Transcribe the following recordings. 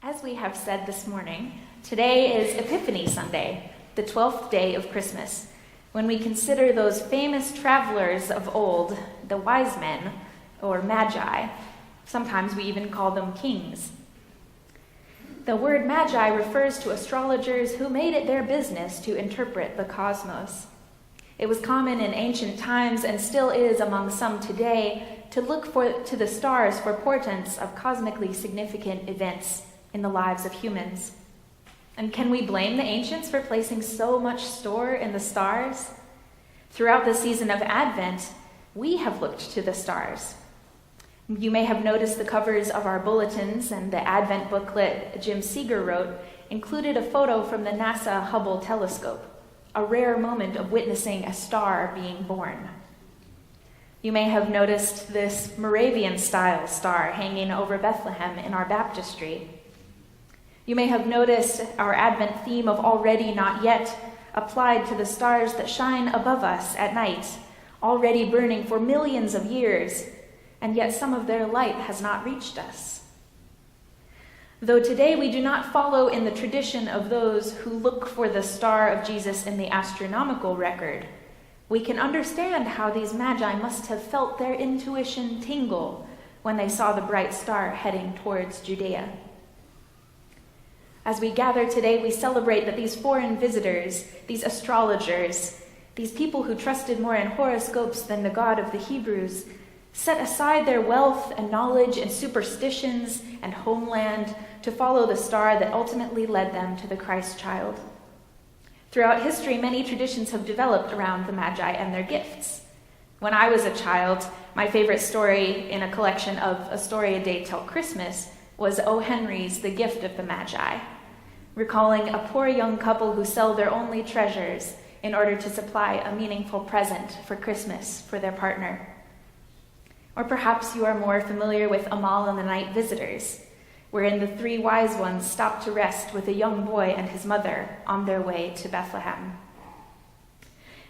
As we have said this morning, today is Epiphany Sunday, the 12th day of Christmas, when we consider those famous travelers of old, the wise men, or magi. Sometimes we even call them kings. The word magi refers to astrologers who made it their business to interpret the cosmos. It was common in ancient times and still is among some today to look to the stars for portents of cosmically significant events in the lives of humans. And can we blame the ancients for placing so much store in the stars? Throughout the season of Advent, we have looked to the stars. You may have noticed the covers of our bulletins and the Advent booklet Jim Seeger wrote included a photo from the NASA Hubble telescope, a rare moment of witnessing a star being born. You may have noticed this Moravian-style star hanging over Bethlehem in our baptistry. You may have noticed our Advent theme of already not yet applied to the stars that shine above us at night, already burning for millions of years, and yet some of their light has not reached us. Though today we do not follow in the tradition of those who look for the star of Jesus in the astronomical record, we can understand how these magi must have felt their intuition tingle when they saw the bright star heading towards Judea. As we gather today, we celebrate that these foreign visitors, these astrologers, these people who trusted more in horoscopes than the God of the Hebrews, set aside their wealth and knowledge and superstitions and homeland to follow the star that ultimately led them to the Christ child. Throughout history, many traditions have developed around the Magi and their gifts. When I was a child, my favorite story in a collection of A Story a Day Till Christmas was O. Henry's The Gift of the Magi, recalling a poor young couple who sell their only treasures in order to supply a meaningful present for Christmas for their partner. Or perhaps you are more familiar with Amal and the Night Visitors, wherein the three wise ones stop to rest with a young boy and his mother on their way to Bethlehem.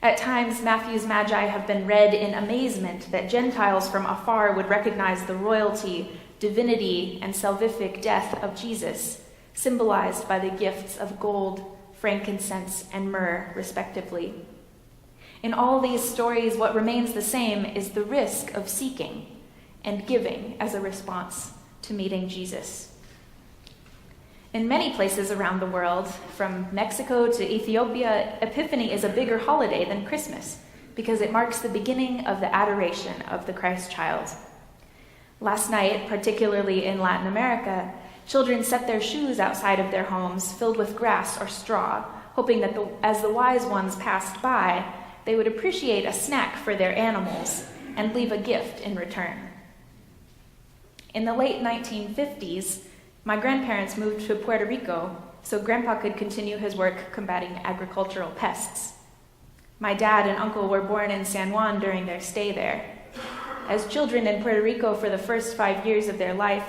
At times, Matthew's Magi have been read in amazement that Gentiles from afar would recognize the royalty, divinity, and salvific death of Jesus, symbolized by the gifts of gold, frankincense, and myrrh, respectively. In all these stories, what remains the same is the risk of seeking and giving as a response to meeting Jesus. In many places around the world, from Mexico to Ethiopia, Epiphany is a bigger holiday than Christmas because it marks the beginning of the adoration of the Christ child. Last night, particularly in Latin America, children set their shoes outside of their homes filled with grass or straw, hoping that as the wise ones passed by, they would appreciate a snack for their animals and leave a gift in return. In the late 1950s, my grandparents moved to Puerto Rico so Grandpa could continue his work combating agricultural pests. My dad and uncle were born in San Juan during their stay there. As children in Puerto Rico for the first 5 years of their life,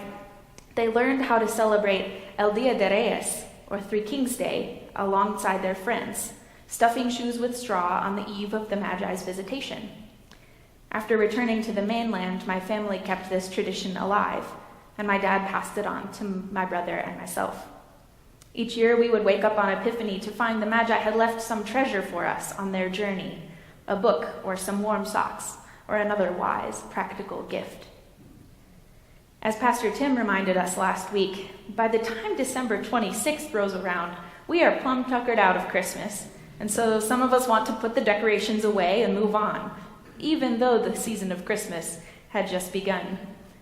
they learned how to celebrate El Dia de Reyes, or Three Kings Day, alongside their friends, stuffing shoes with straw on the eve of the Magi's visitation. After returning to the mainland, my family kept this tradition alive, and my dad passed it on to my brother and myself. Each year we would wake up on Epiphany to find the Magi had left some treasure for us on their journey, a book or some warm socks, or another wise, practical gift. As Pastor Tim reminded us last week, by the time December 26th rolls around, we are plumb tuckered out of Christmas, and so some of us want to put the decorations away and move on, even though the season of Christmas had just begun.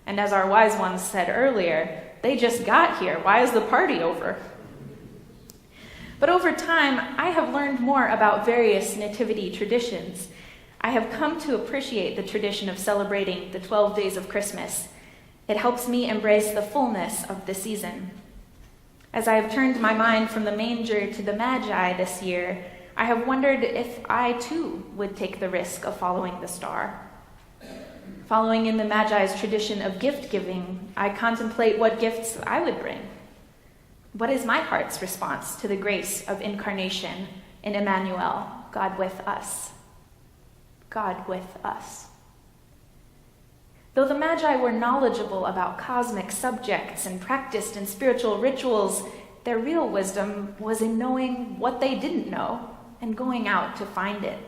And as our wise ones said earlier, they just got here. Why is the party over? But over time, I have learned more about various nativity traditions. I have come to appreciate the tradition of celebrating the 12 days of Christmas. It helps me embrace the fullness of the season. As I have turned my mind from the manger to the Magi this year, I have wondered if I too would take the risk of following the star. Following in the Magi's tradition of gift giving, I contemplate what gifts I would bring. What is my heart's response to the grace of incarnation in Emmanuel, God with us? God with us. Though the Magi were knowledgeable about cosmic subjects and practiced in spiritual rituals, their real wisdom was in knowing what they didn't know and going out to find it.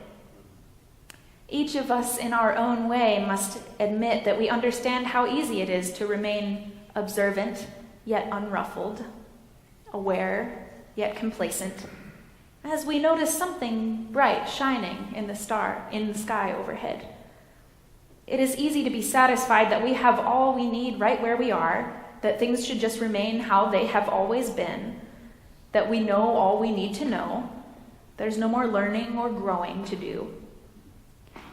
Each of us in our own way must admit that we understand how easy it is to remain observant yet unruffled, aware yet complacent, as we notice something bright shining in the sky overhead. It is easy to be satisfied that we have all we need right where we are, that things should just remain how they have always been, that we know all we need to know. There's no more learning or growing to do.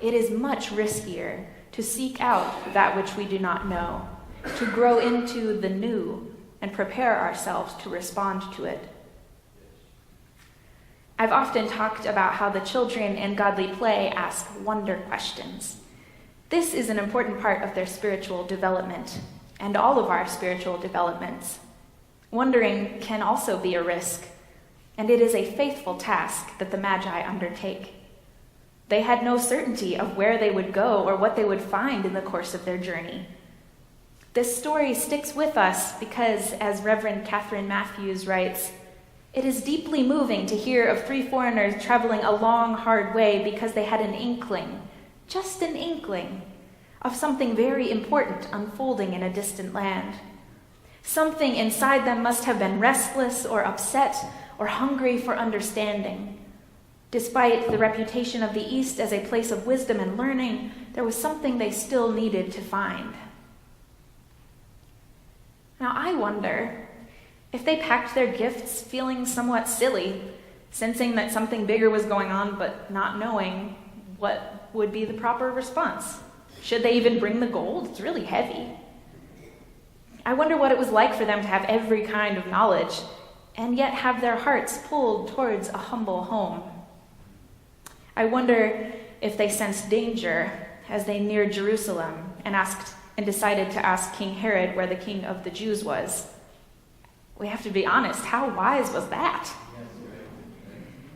It is much riskier to seek out that which we do not know, to grow into the new and prepare ourselves to respond to it. I've often talked about how the children in godly play ask wonder questions. This is an important part of their spiritual development, and all of our spiritual developments. Wondering can also be a risk, and it is a faithful task that the Magi undertake. They had no certainty of where they would go or what they would find in the course of their journey. This story sticks with us because, as Reverend Catherine Matthews writes, it is deeply moving to hear of 3 foreigners traveling a long, hard way because they had an inkling, just an inkling, of something very important unfolding in a distant land. Something inside them must have been restless or upset or hungry for understanding. Despite the reputation of the East as a place of wisdom and learning, there was something they still needed to find. Now, I wonder if they packed their gifts feeling somewhat silly, sensing that something bigger was going on, but not knowing what would be the proper response. Should they even bring the gold? It's really heavy. I wonder what it was like for them to have every kind of knowledge and yet have their hearts pulled towards a humble home. I wonder if they sensed danger as they neared Jerusalem and decided to ask King Herod where the king of the Jews was. We have to be honest, how wise was that?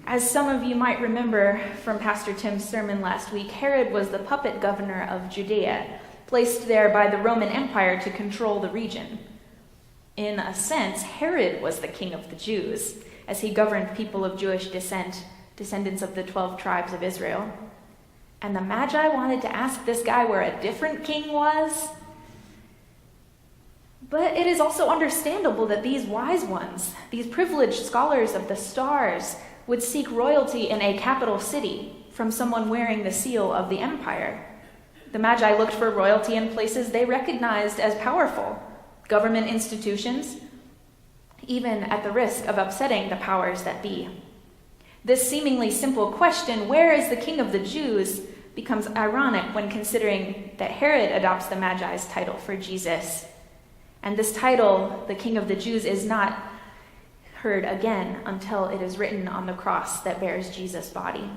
As some of you might remember from Pastor Tim's sermon last week, Herod was the puppet governor of Judea, placed there by the Roman Empire to control the region. In a sense, Herod was the king of the Jews, as he governed people of Jewish descent, descendants of the 12 tribes of Israel. And the Magi wanted to ask this guy where a different king was. But it is also understandable that these wise ones, these privileged scholars of the stars, would seek royalty in a capital city from someone wearing the seal of the empire. The Magi looked for royalty in places they recognized as powerful, government institutions, even at the risk of upsetting the powers that be. This seemingly simple question, where is the king of the Jews, becomes ironic when considering that Herod adopts the Magi's title for Jesus. And this title, the King of the Jews, is not heard again until it is written on the cross that bears Jesus' body.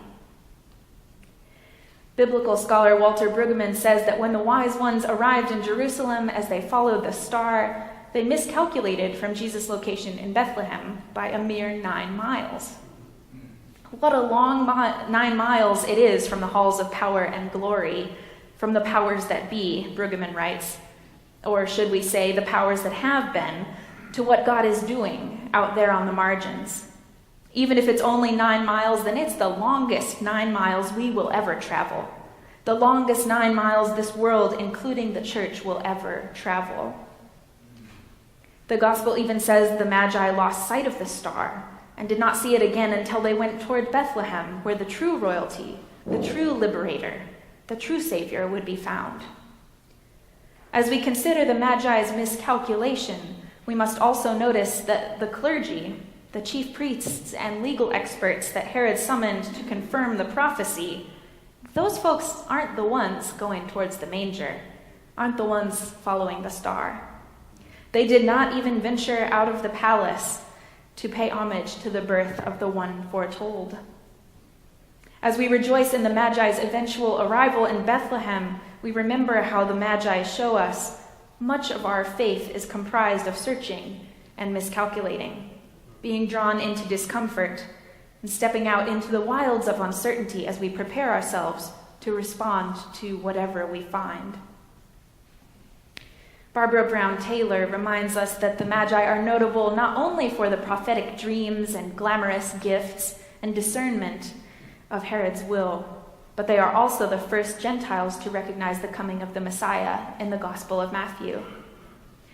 Biblical scholar Walter Brueggemann says that when the wise ones arrived in Jerusalem as they followed the star, they miscalculated from Jesus' location in Bethlehem by a mere 9 miles. What a long 9 miles it is from the halls of power and glory, from the powers that be, Brueggemann writes, or should we say the powers that have been, to what God is doing out there on the margins. Even if it's only 9 miles, then it's the longest 9 miles we will ever travel. The longest 9 miles this world, including the church, will ever travel. The gospel even says the Magi lost sight of the star and did not see it again until they went toward Bethlehem, where the true royalty, the true liberator, the true Savior would be found. As we consider the Magi's miscalculation, we must also notice that the clergy, the chief priests and legal experts that Herod summoned to confirm the prophecy, those folks aren't the ones going towards the manger, aren't the ones following the star. They did not even venture out of the palace to pay homage to the birth of the one foretold. As we rejoice in the Magi's eventual arrival in Bethlehem, we remember how the Magi show us much of our faith is comprised of searching and miscalculating, being drawn into discomfort, and stepping out into the wilds of uncertainty as we prepare ourselves to respond to whatever we find. Barbara Brown Taylor reminds us that the Magi are notable not only for the prophetic dreams and glamorous gifts and discernment of Herod's will, but they are also the first Gentiles to recognize the coming of the Messiah in the Gospel of Matthew.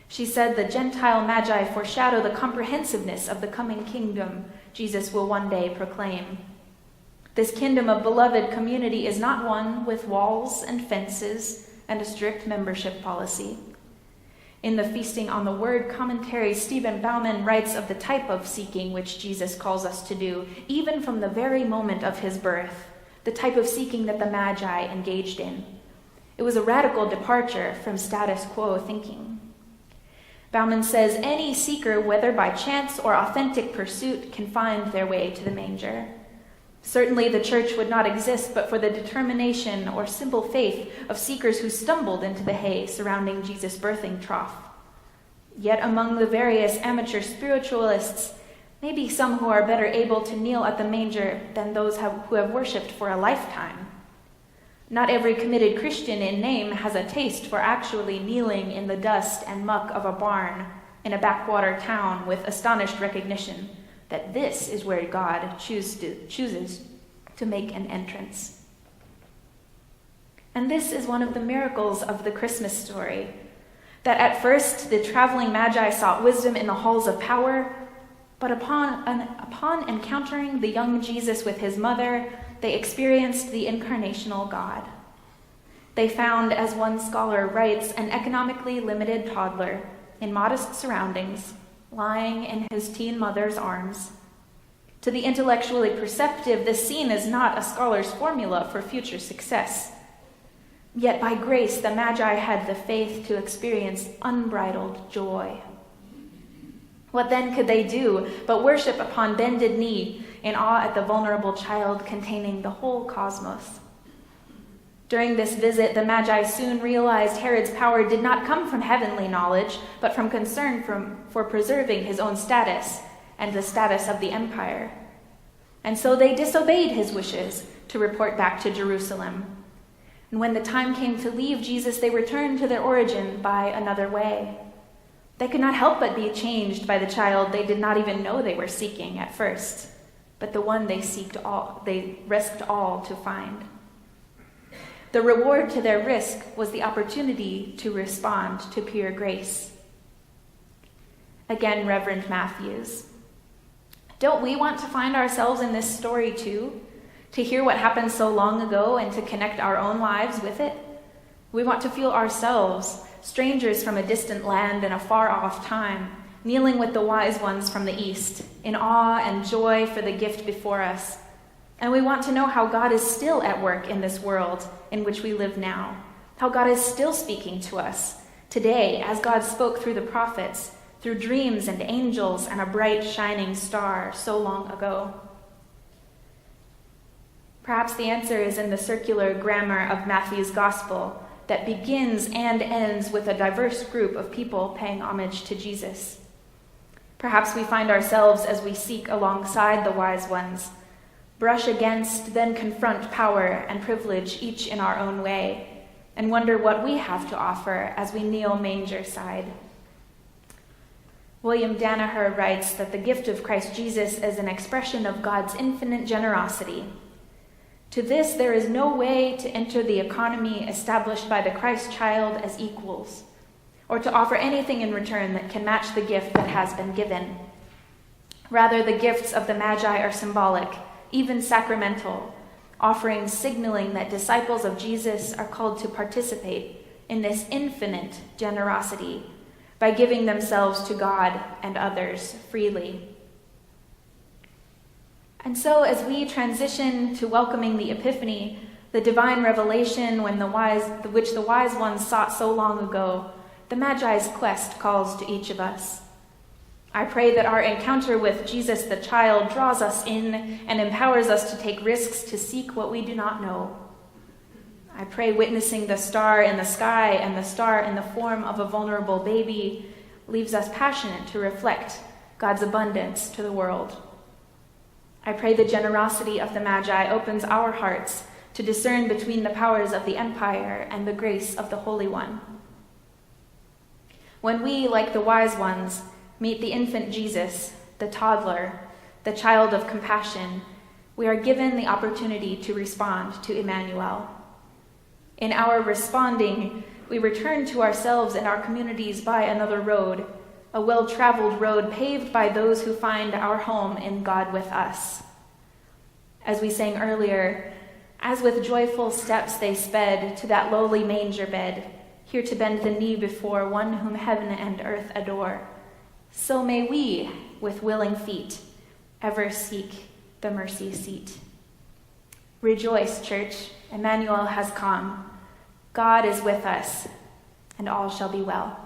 She said the Gentile Magi foreshadow the comprehensiveness of the coming kingdom Jesus will one day proclaim. This kingdom of beloved community is not one with walls and fences and a strict membership policy. In the Feasting on the Word commentary, Stephen Bauman writes of the type of seeking which Jesus calls us to do, even from the very moment of his birth, the type of seeking that the Magi engaged in. It was a radical departure from status quo thinking. Bauman says, any seeker, whether by chance or authentic pursuit, can find their way to the manger. Certainly the church would not exist but for the determination or simple faith of seekers who stumbled into the hay surrounding Jesus' birthing trough. Yet among the various amateur spiritualists, maybe some who are better able to kneel at the manger than those who have worshipped for a lifetime. Not every committed Christian in name has a taste for actually kneeling in the dust and muck of a barn in a backwater town with astonished recognition that this is where God chooses to make an entrance. And this is one of the miracles of the Christmas story, that at first the traveling Magi sought wisdom in the halls of power, but upon encountering the young Jesus with his mother, they experienced the incarnational God. They found, as one scholar writes, an economically limited toddler in modest surroundings, lying in his teen mother's arms. To the intellectually perceptive, this scene is not a scholar's formula for future success. Yet by grace, the Magi had the faith to experience unbridled joy. What then could they do but worship upon bended knee in awe at the vulnerable child containing the whole cosmos? During this visit, the Magi soon realized Herod's power did not come from heavenly knowledge, but from concern for preserving his own status and the status of the empire. And so they disobeyed his wishes to report back to Jerusalem. And when the time came to leave Jesus, they returned to their origin by another way. They could not help but be changed by the child they did not even know they were seeking at first, but the one they risked all to find. The reward to their risk was the opportunity to respond to pure grace. Again, Reverend Matthews. Don't we want to find ourselves in this story too? To hear what happened so long ago and to connect our own lives with it? We want to feel ourselves, strangers from a distant land and a far-off time, kneeling with the wise ones from the east, in awe and joy for the gift before us. And we want to know how God is still at work in this world in which we live now, how God is still speaking to us today as God spoke through the prophets, through dreams and angels and a bright shining star so long ago. Perhaps the answer is in the circular grammar of Matthew's gospel that begins and ends with a diverse group of people paying homage to Jesus. Perhaps we find ourselves as we seek alongside the wise ones, brush against, then confront power and privilege each in our own way, and wonder what we have to offer as we kneel manger side. William Danaher writes that the gift of Christ Jesus is an expression of God's infinite generosity. To this, there is no way to enter the economy established by the Christ child as equals, or to offer anything in return that can match the gift that has been given. Rather, the gifts of the Magi are symbolic, even sacramental, offerings signaling that disciples of Jesus are called to participate in this infinite generosity by giving themselves to God and others freely. And so as we transition to welcoming the Epiphany, the divine revelation which the wise ones sought so long ago, the Magi's quest calls to each of us. I pray that our encounter with Jesus the child draws us in and empowers us to take risks to seek what we do not know. I pray witnessing the star in the sky and the star in the form of a vulnerable baby leaves us passionate to reflect God's abundance to the world. I pray the generosity of the Magi opens our hearts to discern between the powers of the empire and the grace of the Holy One. When we, like the wise ones, meet the infant Jesus, the toddler, the child of compassion, we are given the opportunity to respond to Emmanuel. In our responding, we return to ourselves and our communities by another road, a well-traveled road paved by those who find our home in God with us. As we sang earlier, as with joyful steps they sped to that lowly manger bed, here to bend the knee before one whom heaven and earth adore, so may we, with willing feet, ever seek the mercy seat. Rejoice, church, Emmanuel has come. God is with us, and all shall be well.